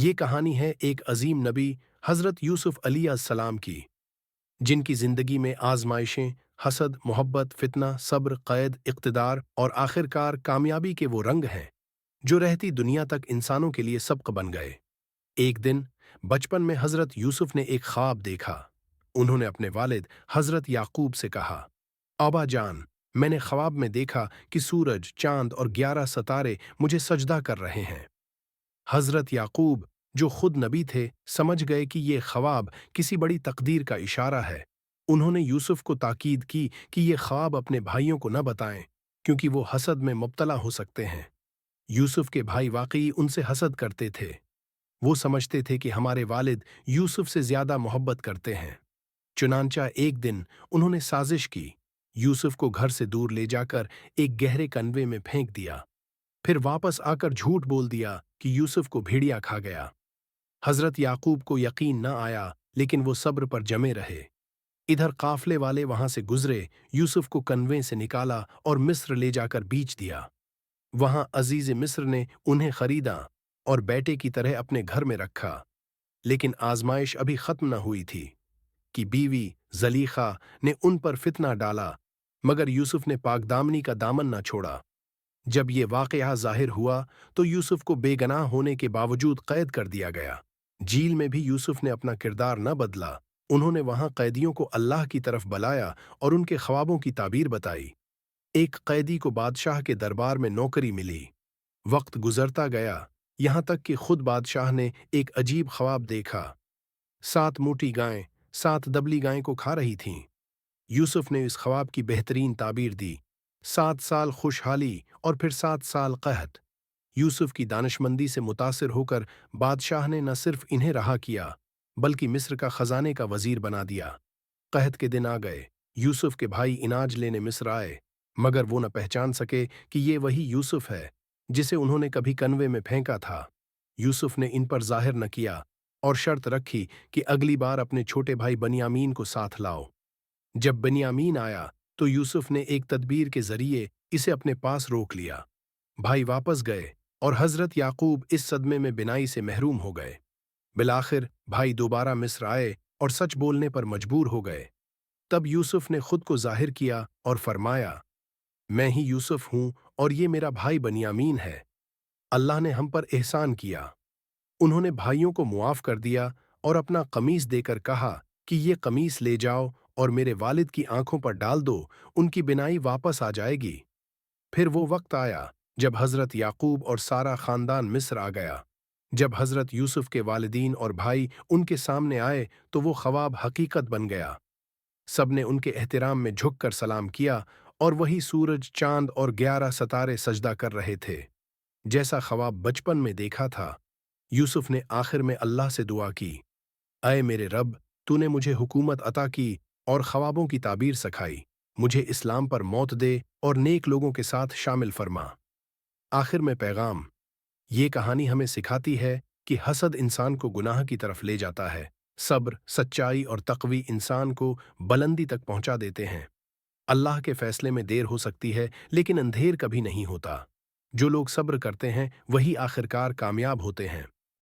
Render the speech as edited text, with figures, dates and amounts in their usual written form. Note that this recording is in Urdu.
یہ کہانی ہے ایک عظیم نبی حضرت یوسف علیہ السلام کی، جن کی زندگی میں آزمائشیں، حسد، محبت، فتنہ، صبر، قید، اقتدار اور آخرکار کامیابی کے وہ رنگ ہیں جو رہتی دنیا تک انسانوں کے لیے سبق بن گئے۔ ایک دن بچپن میں حضرت یوسف نے ایک خواب دیکھا۔ انہوں نے اپنے والد حضرت یعقوب سے کہا، ابا جان، میں نے خواب میں دیکھا کہ سورج، چاند اور 11 ستارے مجھے سجدہ کر رہے ہیں۔ حضرت یعقوب، جو خود نبی تھے، سمجھ گئے کہ یہ خواب کسی بڑی تقدیر کا اشارہ ہے۔ انہوں نے یوسف کو تاکید کی کہ یہ خواب اپنے بھائیوں کو نہ بتائیں، کیونکہ وہ حسد میں مبتلا ہو سکتے ہیں۔ یوسف کے بھائی واقعی ان سے حسد کرتے تھے۔ وہ سمجھتے تھے کہ ہمارے والد یوسف سے زیادہ محبت کرتے ہیں۔ چنانچہ ایک دن انہوں نے سازش کی، یوسف کو گھر سے دور لے جا کر ایک گہرے کنویں میں پھینک دیا، پھر واپس آ کر جھوٹ بول دیا کہ یوسف کو بھیڑیا کھا گیا۔ حضرت یعقوب کو یقین نہ آیا، لیکن وہ صبر پر جمے رہے۔ ادھر قافلے والے وہاں سے گزرے، یوسف کو کنویں سے نکالا اور مصر لے جا کر بیچ دیا۔ وہاں عزیز مصر نے انہیں خریدا اور بیٹے کی طرح اپنے گھر میں رکھا۔ لیکن آزمائش ابھی ختم نہ ہوئی تھی کہ بیوی زلیخا نے ان پر فتنہ ڈالا، مگر یوسف نے پاک دامنی کا دامن نہ چھوڑا۔ جب یہ واقعہ ظاہر ہوا تو یوسف کو بے گناہ ہونے کے باوجود قید کر دیا گیا۔ جیل میں بھی یوسف نے اپنا کردار نہ بدلا۔ انہوں نے وہاں قیدیوں کو اللہ کی طرف بلایا اور ان کے خوابوں کی تعبیر بتائی۔ ایک قیدی کو بادشاہ کے دربار میں نوکری ملی۔ وقت گزرتا گیا، یہاں تک کہ خود بادشاہ نے ایک عجیب خواب دیکھا۔ 7 موٹی گائیں 7 دبلی گائیں کو کھا رہی تھیں۔ یوسف نے اس خواب کی بہترین تعبیر دی: 7 سال خوشحالی اور پھر 7 سال قحط۔ یوسف کی دانشمندی سے متاثر ہو کر بادشاہ نے نہ صرف انہیں رہا کیا، بلکہ مصر کا خزانے کا وزیر بنا دیا۔ قحط کے دن آ گئے، یوسف کے بھائی اناج لینے مصر آئے، مگر وہ نہ پہچان سکے کہ یہ وہی یوسف ہے جسے انہوں نے کبھی کنویں میں پھینکا تھا۔ یوسف نے ان پر ظاہر نہ کیا اور شرط رکھی کہ اگلی بار اپنے چھوٹے بھائی بنیامین کو ساتھ لاؤ۔ جب بنیامین آیا تو یوسف نے ایک تدبیر کے ذریعے اسے اپنے پاس روک لیا۔ بھائی واپس گئے اور حضرت یعقوب اس صدمے میں بینائی سے محروم ہو گئے۔ بالآخر بھائی دوبارہ مصر آئے اور سچ بولنے پر مجبور ہو گئے۔ تب یوسف نے خود کو ظاہر کیا اور فرمایا، میں ہی یوسف ہوں اور یہ میرا بھائی بنیامین ہے۔ اللہ نے ہم پر احسان کیا۔ انہوں نے بھائیوں کو معاف کر دیا اور اپنا قمیص دے کر کہا کہ یہ قمیص لے جاؤ اور میرے والد کی آنکھوں پر ڈال دو، ان کی بینائی واپس آ جائے گی۔ پھر وہ وقت آیا جب حضرت یعقوب اور سارا خاندان مصر آ گیا۔ جب حضرت یوسف کے والدین اور بھائی ان کے سامنے آئے تو وہ خواب حقیقت بن گیا۔ سب نے ان کے احترام میں جھک کر سلام کیا اور وہی سورج، چاند اور 11 ستارے سجدہ کر رہے تھے جیسا خواب بچپن میں دیکھا تھا۔ یوسف نے آخر میں اللہ سے دعا کی، اے میرے رب، تو نے مجھے حکومت عطا کی اور خوابوں کی تعبیر سکھائی، مجھے اسلام پر موت دے اور نیک لوگوں کے ساتھ شامل فرما۔ آخر میں پیغام: یہ کہانی ہمیں سکھاتی ہے کہ حسد انسان کو گناہ کی طرف لے جاتا ہے، صبر، سچائی اور تقوی انسان کو بلندی تک پہنچا دیتے ہیں۔ اللہ کے فیصلے میں دیر ہو سکتی ہے، لیکن اندھیر کبھی نہیں ہوتا۔ جو لوگ صبر کرتے ہیں وہی آخرکار کامیاب ہوتے ہیں۔